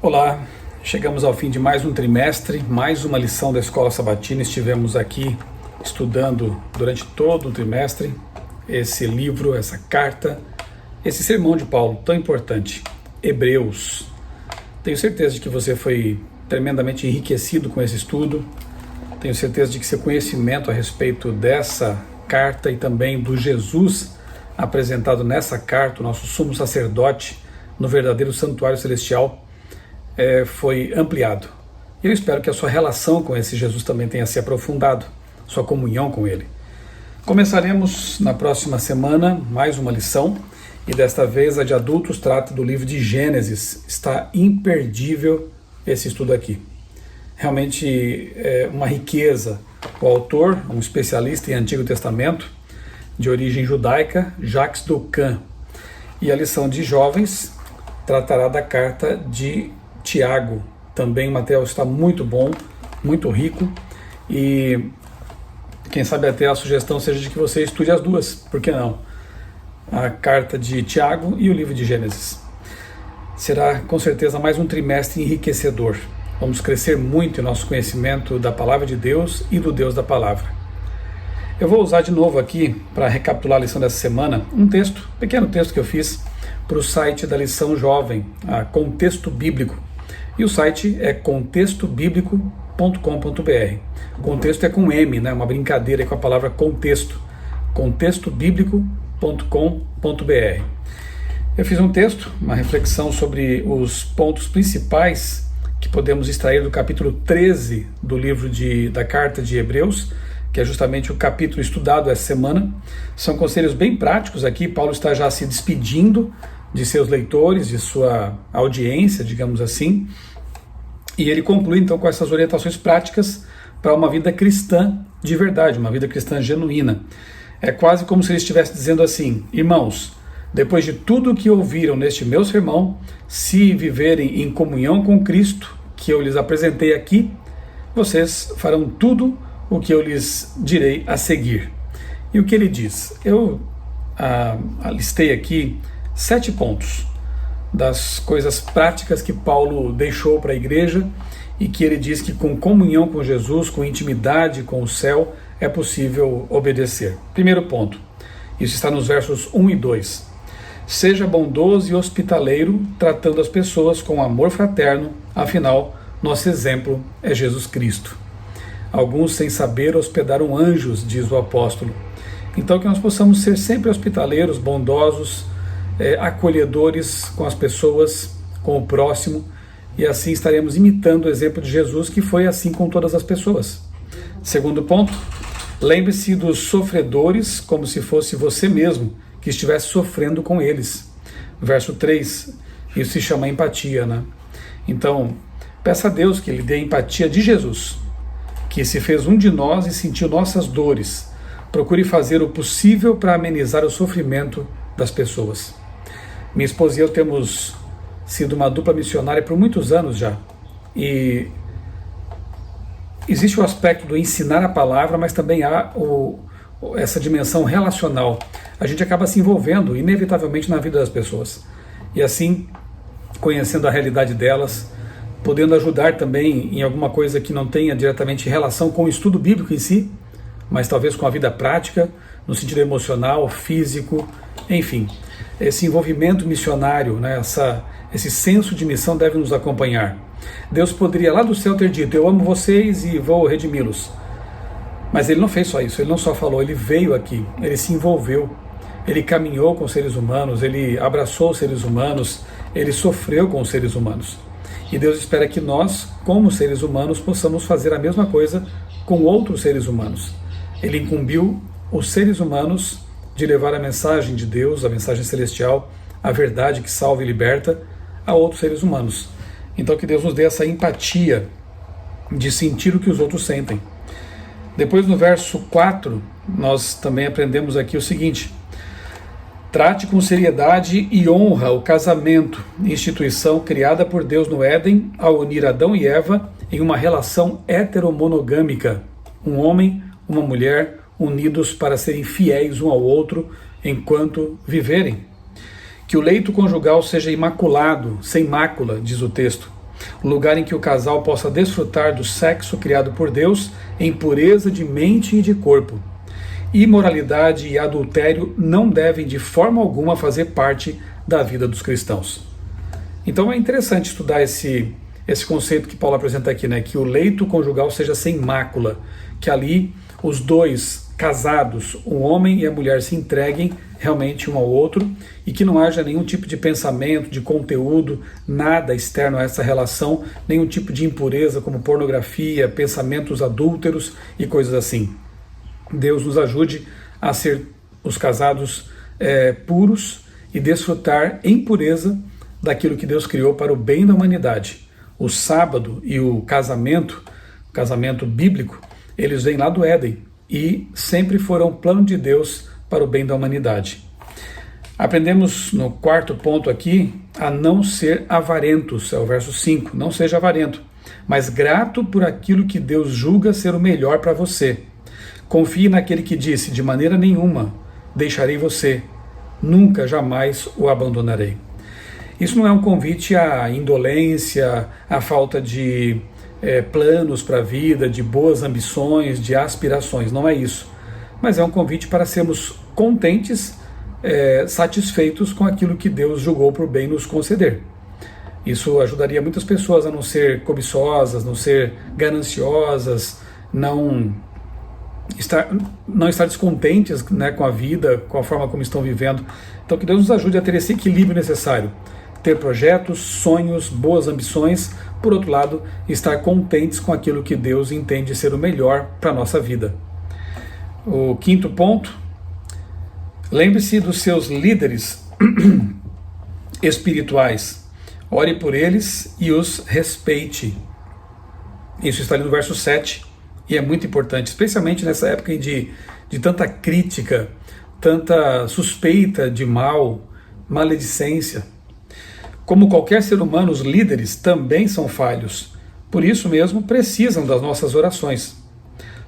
Olá, chegamos ao fim de mais um trimestre, mais uma lição da Escola Sabatina. Estivemos aqui estudando durante todo o trimestre esse livro, essa carta, esse sermão de Paulo tão importante, Hebreus. Tenho certeza de que você foi tremendamente enriquecido com esse estudo. Tenho certeza de que seu conhecimento a respeito dessa carta e também do Jesus apresentado nessa carta, o nosso sumo sacerdote no verdadeiro santuário celestial, foi ampliado. Eu espero que a sua relação com esse Jesus também tenha se aprofundado, sua comunhão com ele. Começaremos na próxima semana mais uma lição, e desta vez a de adultos trata do livro de Gênesis. Está imperdível esse estudo aqui. Realmente é uma riqueza. O autor, um especialista em Antigo Testamento, de origem judaica, Jacques Docan. E a lição de jovens tratará da carta de Tiago. Também o material está muito bom, muito rico, e quem sabe até a sugestão seja de que você estude as duas, por que não? A carta de Tiago e o livro de Gênesis. Será com certeza mais um trimestre enriquecedor. Vamos crescer muito em nosso conhecimento da palavra de Deus e do Deus da palavra. Eu vou usar de novo aqui, para recapitular a lição dessa semana, um texto, um pequeno texto que eu fiz para o site da lição jovem, a Contexto Bíblico. E o site é contextobiblico.com.br. Contexto é com M, né? Uma brincadeira com a palavra contexto. contextobiblico.com.br. Eu fiz um texto, uma reflexão sobre os pontos principais que podemos extrair do capítulo 13 do livro da carta de Hebreus, que é justamente o capítulo estudado essa semana. São conselhos bem práticos aqui. Paulo está já se despedindo de seus leitores, de sua audiência, digamos assim, e ele conclui então com essas orientações práticas para uma vida cristã de verdade, uma vida cristã genuína. É quase como se ele estivesse dizendo assim: irmãos, depois de tudo o que ouviram neste meu sermão, se viverem em comunhão com Cristo, que eu lhes apresentei aqui, vocês farão tudo o que eu lhes direi a seguir. E o que ele diz? Eu listei aqui 7 pontos das coisas práticas que Paulo deixou para a igreja e que ele diz que com comunhão com Jesus, com intimidade com o céu, é possível obedecer. Primeiro ponto, isso está nos versos 1 e 2. Seja bondoso e hospitaleiro, tratando as pessoas com amor fraterno, afinal, nosso exemplo é Jesus Cristo. Alguns, sem saber, hospedaram anjos, diz o apóstolo. Então, que nós possamos ser sempre hospitaleiros, bondosos, acolhedores com as pessoas, com o próximo, e assim estaremos imitando o exemplo de Jesus, que foi assim com todas as pessoas. Segundo ponto, lembre-se dos sofredores como se fosse você mesmo que estivesse sofrendo com eles. Verso 3, isso se chama empatia, né? Então, peça a Deus que Ele dê a empatia de Jesus, que se fez um de nós e sentiu nossas dores. Procure fazer o possível para amenizar o sofrimento das pessoas. Minha esposa e eu temos sido uma dupla missionária por muitos anos já. E existe o aspecto do ensinar a palavra, mas também há essa dimensão relacional. A gente acaba se envolvendo inevitavelmente na vida das pessoas. E assim, conhecendo a realidade delas, podendo ajudar também em alguma coisa que não tenha diretamente relação com o estudo bíblico em si, mas talvez com a vida prática, no sentido emocional, físico, enfim. Esse envolvimento missionário, né, esse senso de missão deve nos acompanhar. Deus poderia lá do céu ter dito: eu amo vocês e vou redimi-los. Mas Ele não fez só isso, Ele não só falou, Ele veio aqui, Ele se envolveu, Ele caminhou com os seres humanos, Ele abraçou os seres humanos, Ele sofreu com os seres humanos. E Deus espera que nós, como seres humanos, possamos fazer a mesma coisa com outros seres humanos. Ele incumbiu os seres humanos de levar a mensagem de Deus, a mensagem celestial, a verdade que salva e liberta a outros seres humanos. Então que Deus nos dê essa empatia de sentir o que os outros sentem. Depois no verso 4, nós também aprendemos aqui o seguinte: trate com seriedade e honra o casamento, instituição criada por Deus no Éden ao unir Adão e Eva em uma relação heteromonogâmica, um homem, uma mulher, unidos para serem fiéis um ao outro enquanto viverem. Que o leito conjugal seja imaculado, sem mácula, diz o texto. Um lugar em que o casal possa desfrutar do sexo criado por Deus em pureza de mente e de corpo. Imoralidade e adultério não devem de forma alguma fazer parte da vida dos cristãos. Então é interessante estudar esse conceito que Paulo apresenta aqui, né? Que o leito conjugal seja sem mácula, que ali os dois casados, o homem e a mulher, se entreguem realmente um ao outro e que não haja nenhum tipo de pensamento, de conteúdo, nada externo a essa relação, nenhum tipo de impureza como pornografia, pensamentos adúlteros e coisas assim. Deus nos ajude a ser os casados puros e desfrutar em pureza daquilo que Deus criou para o bem da humanidade. O sábado e o casamento bíblico, eles vêm lá do Éden e sempre foram plano de Deus para o bem da humanidade. Aprendemos no quarto ponto aqui a não ser avarentos, é o verso 5, não seja avarento, mas grato por aquilo que Deus julga ser o melhor para você. Confie naquele que disse, de maneira nenhuma deixarei você, nunca, jamais o abandonarei. Isso não é um convite à indolência, à falta de planos para a vida, de boas ambições, de aspirações, não é isso. Mas é um convite para sermos contentes, satisfeitos com aquilo que Deus julgou por bem nos conceder. Isso ajudaria muitas pessoas a não ser cobiçosas, não ser gananciosas, não estar descontentes, né, com a vida, com a forma como estão vivendo. Então que Deus nos ajude a ter esse equilíbrio necessário. Ter projetos, sonhos, boas ambições, por outro lado, estar contentes com aquilo que Deus entende ser o melhor para a nossa vida. O quinto ponto, lembre-se dos seus líderes espirituais. Ore por eles e os respeite. Isso está ali no verso 7 e é muito importante, especialmente nessa época de tanta crítica, tanta suspeita de mal, maledicência. Como qualquer ser humano, os líderes também são falhos. Por isso mesmo, precisam das nossas orações.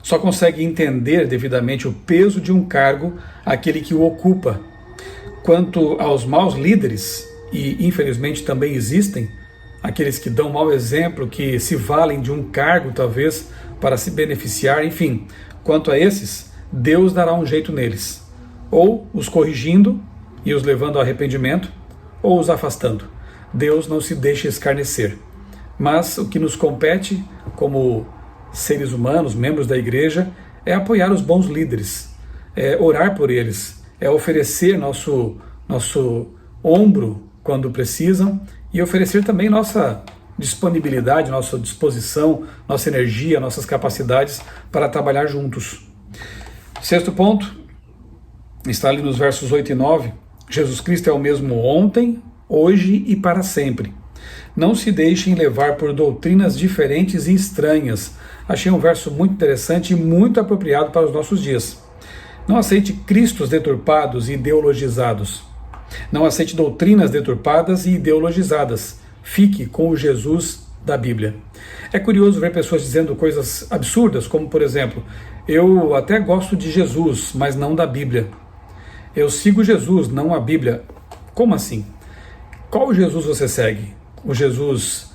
Só consegue entender devidamente o peso de um cargo aquele que o ocupa. Quanto aos maus líderes, e infelizmente também existem, aqueles que dão mau exemplo, que se valem de um cargo talvez para se beneficiar, enfim, quanto a esses, Deus dará um jeito neles, ou os corrigindo e os levando ao arrependimento, ou os afastando. Deus não se deixa escarnecer. Mas o que nos compete, como seres humanos, membros da igreja, é apoiar os bons líderes, é orar por eles, é oferecer nosso ombro quando precisam e oferecer também nossa disponibilidade, nossa disposição, nossa energia, nossas capacidades para trabalhar juntos. Sexto ponto, está ali nos versos 8 e 9, Jesus Cristo é o mesmo ontem, hoje e para sempre. Não se deixem levar por doutrinas diferentes e estranhas. Achei um verso muito interessante e muito apropriado para os nossos dias. Não aceite cristos deturpados e ideologizados. Não aceite doutrinas deturpadas e ideologizadas. Fique com o Jesus da Bíblia. É curioso ver pessoas dizendo coisas absurdas, como por exemplo, eu até gosto de Jesus, mas não da Bíblia. Eu sigo Jesus, não a Bíblia. Como assim? Qual Jesus você segue? O Jesus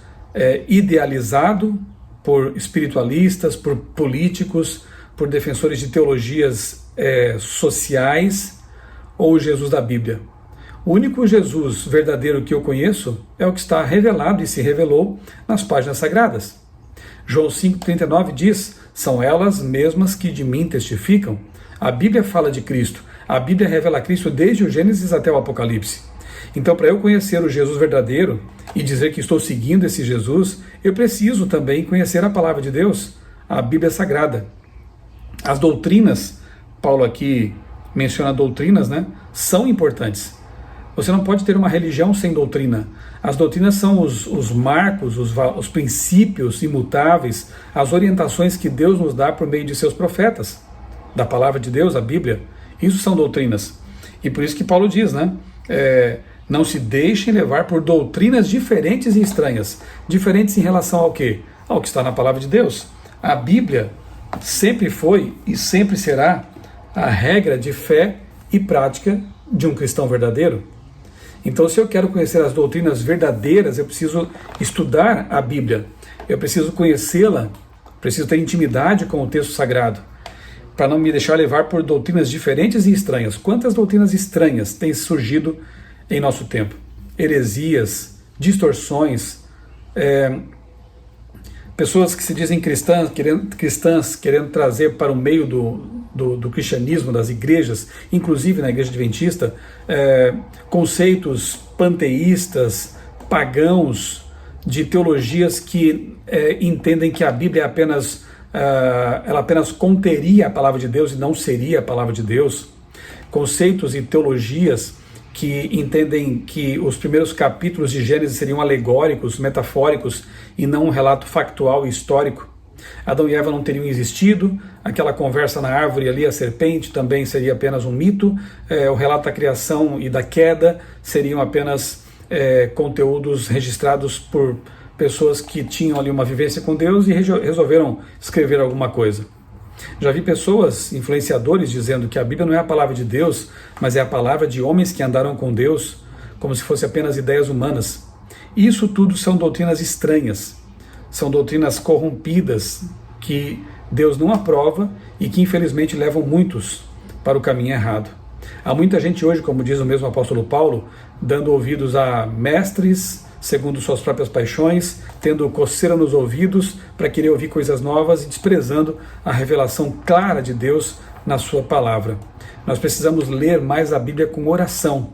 idealizado por espiritualistas, por políticos, por defensores de teologias sociais, ou o Jesus da Bíblia? O único Jesus verdadeiro que eu conheço é o que está revelado e se revelou nas páginas sagradas. João 5,39 diz, são elas mesmas que de mim testificam. A Bíblia fala de Cristo, a Bíblia revela Cristo desde o Gênesis até o Apocalipse. Então, para eu conhecer o Jesus verdadeiro e dizer que estou seguindo esse Jesus, eu preciso também conhecer a palavra de Deus, a Bíblia Sagrada. As doutrinas, Paulo aqui menciona doutrinas, né, são importantes. Você não pode ter uma religião sem doutrina. As doutrinas são os marcos, os princípios imutáveis, as orientações que Deus nos dá por meio de seus profetas, da palavra de Deus, a Bíblia. Isso são doutrinas. E por isso que Paulo diz, né? Não se deixem levar por doutrinas diferentes e estranhas. Diferentes em relação ao quê? Ao que está na palavra de Deus. A Bíblia sempre foi e sempre será a regra de fé e prática de um cristão verdadeiro. Então, se eu quero conhecer as doutrinas verdadeiras, eu preciso estudar a Bíblia, eu preciso conhecê-la, preciso ter intimidade com o texto sagrado, para não me deixar levar por doutrinas diferentes e estranhas. Quantas doutrinas estranhas têm surgido em nosso tempo? Heresias, distorções, pessoas que se dizem cristãs querendo trazer para o meio do cristianismo, das igrejas, inclusive na igreja adventista, conceitos panteístas, pagãos, de teologias que entendem que a Bíblia é ela apenas conteria a palavra de Deus e não seria a palavra de Deus. Conceitos e teologias que entendem que os primeiros capítulos de Gênesis seriam alegóricos, metafóricos, e não um relato factual e histórico. Adão e Eva não teriam existido, aquela conversa na árvore ali, a serpente, também seria apenas um mito, o relato da criação e da queda seriam apenas conteúdos registrados por pessoas que tinham ali uma vivência com Deus e resolveram escrever alguma coisa. Já vi pessoas, influenciadores, dizendo que a Bíblia não é a palavra de Deus, mas é a palavra de homens que andaram com Deus, como se fosse apenas ideias humanas. Isso tudo são doutrinas estranhas, são doutrinas corrompidas, que Deus não aprova e que infelizmente levam muitos para o caminho errado. Há muita gente hoje, como diz o mesmo apóstolo Paulo, dando ouvidos a mestres, segundo suas próprias paixões, tendo coceira nos ouvidos para querer ouvir coisas novas e desprezando a revelação clara de Deus na sua palavra. Nós precisamos ler mais a Bíblia com oração,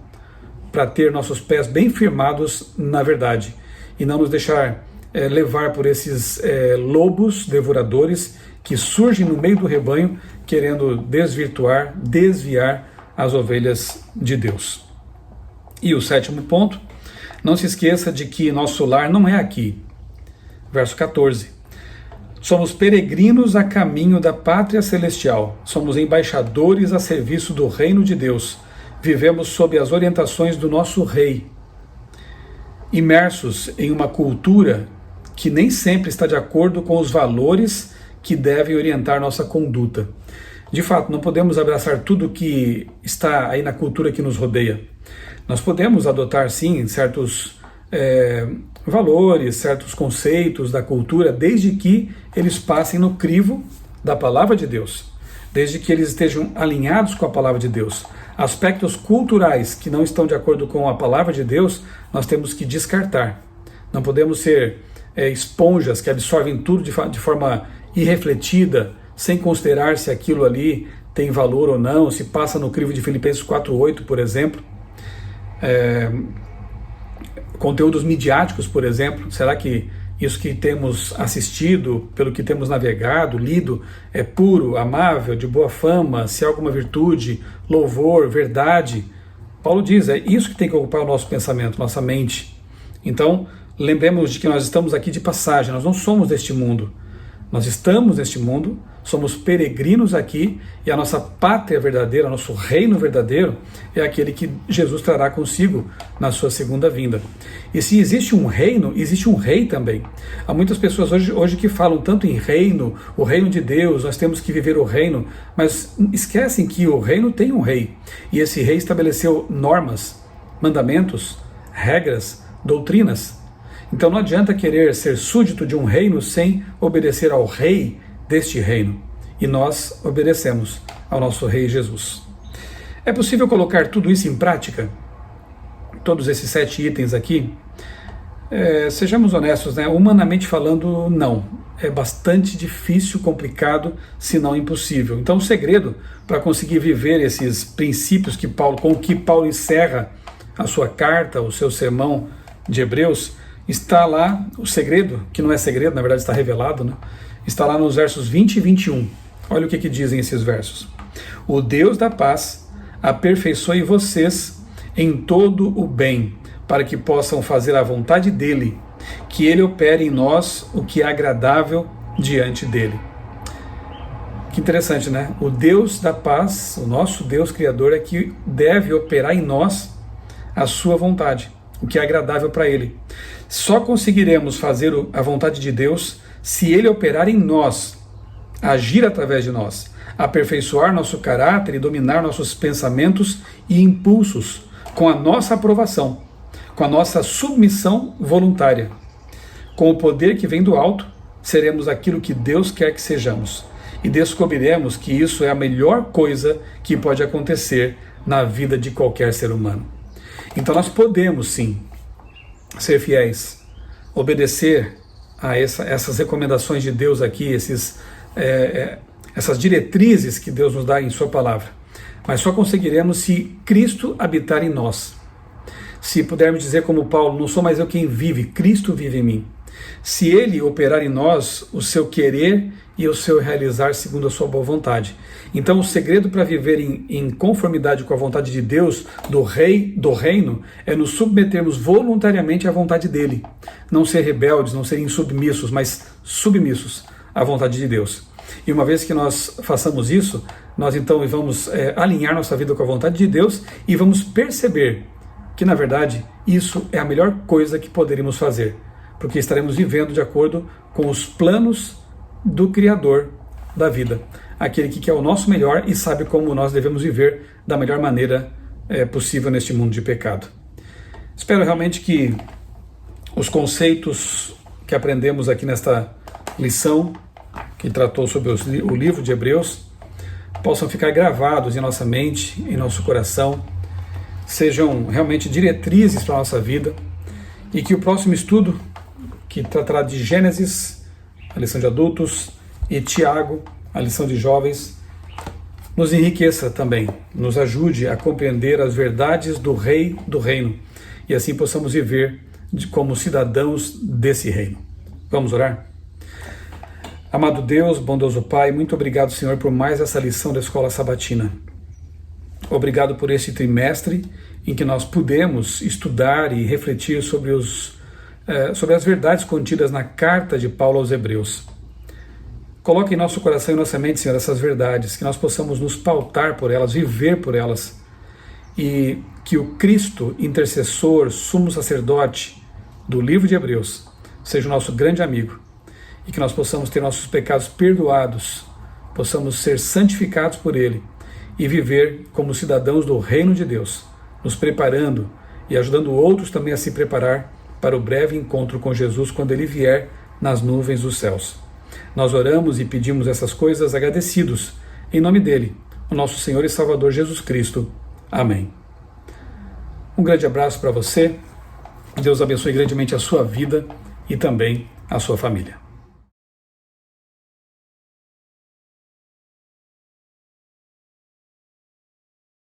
para ter nossos pés bem firmados na verdade, e não nos deixar levar por esses lobos devoradores que surgem no meio do rebanho, querendo desviar as ovelhas de Deus. E o 7º ponto, não se esqueça de que nosso lar não é aqui. Verso 14. Somos peregrinos a caminho da pátria celestial. Somos embaixadores a serviço do reino de Deus. Vivemos sob as orientações do nosso rei. Imersos em uma cultura que nem sempre está de acordo com os valores que devem orientar nossa conduta. De fato, não podemos abraçar tudo que está aí na cultura que nos rodeia. Nós podemos adotar, sim, certos valores, certos conceitos da cultura, desde que eles passem no crivo da palavra de Deus, desde que eles estejam alinhados com a palavra de Deus. Aspectos culturais que não estão de acordo com a palavra de Deus, nós temos que descartar. Não podemos ser esponjas que absorvem tudo de forma irrefletida, sem considerar se aquilo ali tem valor ou não, se passa no crivo de Filipenses 4:8, por exemplo. Conteúdos midiáticos, por exemplo, será que isso que temos assistido, pelo que temos navegado, lido, é puro, amável, de boa fama, se há alguma virtude, louvor, verdade? Paulo diz, é isso que tem que ocupar o nosso pensamento, nossa mente. Então, lembremos de que nós estamos aqui de passagem, nós não somos deste mundo. Nós estamos neste mundo, somos peregrinos aqui, e a nossa pátria verdadeira, nosso reino verdadeiro, é aquele que Jesus trará consigo na sua segunda vinda. E se existe um reino, existe um rei também. Há muitas pessoas hoje que falam tanto em reino, o reino de Deus, nós temos que viver o reino, mas esquecem que o reino tem um rei, e esse rei estabeleceu normas, mandamentos, regras, doutrinas. Então não adianta querer ser súdito de um reino sem obedecer ao rei deste reino. E nós obedecemos ao nosso rei Jesus. É possível colocar tudo isso em prática? Todos esses 7 itens aqui? Sejamos honestos, né? Humanamente falando, não. É bastante difícil, complicado, se não impossível. Então o segredo para conseguir viver esses princípios com que Paulo encerra a sua carta, o seu sermão de Hebreus, está lá, o segredo, que não é segredo, na verdade está revelado, né? Está lá nos versos 20 e 21. Olha o que dizem esses versos. O Deus da paz aperfeiçoe vocês em todo o bem, para que possam fazer a vontade dele, que ele opere em nós o que é agradável diante dele. Que interessante, né? O Deus da paz, o nosso Deus Criador, é que deve operar em nós a sua vontade, o que é agradável para ele. Só conseguiremos fazer a vontade de Deus se ele operar em nós, agir através de nós, aperfeiçoar nosso caráter e dominar nossos pensamentos e impulsos, com a nossa aprovação, com a nossa submissão voluntária. Com o poder que vem do alto, seremos aquilo que Deus quer que sejamos. E descobriremos que isso é a melhor coisa que pode acontecer na vida de qualquer ser humano. Então nós podemos sim ser fiéis, obedecer a essas recomendações de Deus aqui, essas diretrizes que Deus nos dá em sua palavra. Mas só conseguiremos se Cristo habitar em nós. Se pudermos dizer como Paulo, não sou mais eu quem vive, Cristo vive em mim. Se Ele operar em nós o seu querer e o seu realizar segundo a sua boa vontade. Então o segredo para viver em conformidade com a vontade de Deus, do reino, é nos submetermos voluntariamente à vontade dEle. Não ser rebeldes, não ser insubmissos, mas submissos à vontade de Deus. E uma vez que nós façamos isso, nós então vamos alinhar nossa vida com a vontade de Deus e vamos perceber que, na verdade, isso é a melhor coisa que poderíamos fazer, porque estaremos vivendo de acordo com os planos do Criador da vida, aquele que quer o nosso melhor e sabe como nós devemos viver da melhor maneira possível neste mundo de pecado. Espero realmente que os conceitos que aprendemos aqui nesta lição, que tratou sobre o livro de Hebreus, possam ficar gravados em nossa mente, em nosso coração, sejam realmente diretrizes para a nossa vida, e que o próximo estudo, que tratará de Gênesis, a lição de adultos, e Tiago, a lição de jovens, nos enriqueça também, nos ajude a compreender as verdades do Rei do Reino, e assim possamos viver como cidadãos desse reino. Vamos orar? Amado Deus, bondoso Pai, muito obrigado, Senhor, por mais essa lição da Escola Sabatina. Obrigado por esse trimestre em que nós pudemos estudar e refletir sobre as verdades contidas na carta de Paulo aos Hebreus. Coloque em nosso coração e nossa mente, Senhor, essas verdades, que nós possamos nos pautar por elas, viver por elas, e que o Cristo, intercessor, sumo sacerdote do livro de Hebreus, seja o nosso grande amigo, e que nós possamos ter nossos pecados perdoados, possamos ser santificados por Ele e viver como cidadãos do reino de Deus, nos preparando e ajudando outros também a se preparar para o breve encontro com Jesus quando Ele vier nas nuvens dos céus. Nós oramos e pedimos essas coisas agradecidos, em nome dEle, o nosso Senhor e Salvador Jesus Cristo. Amém. Um grande abraço para você, Deus abençoe grandemente a sua vida e também a sua família.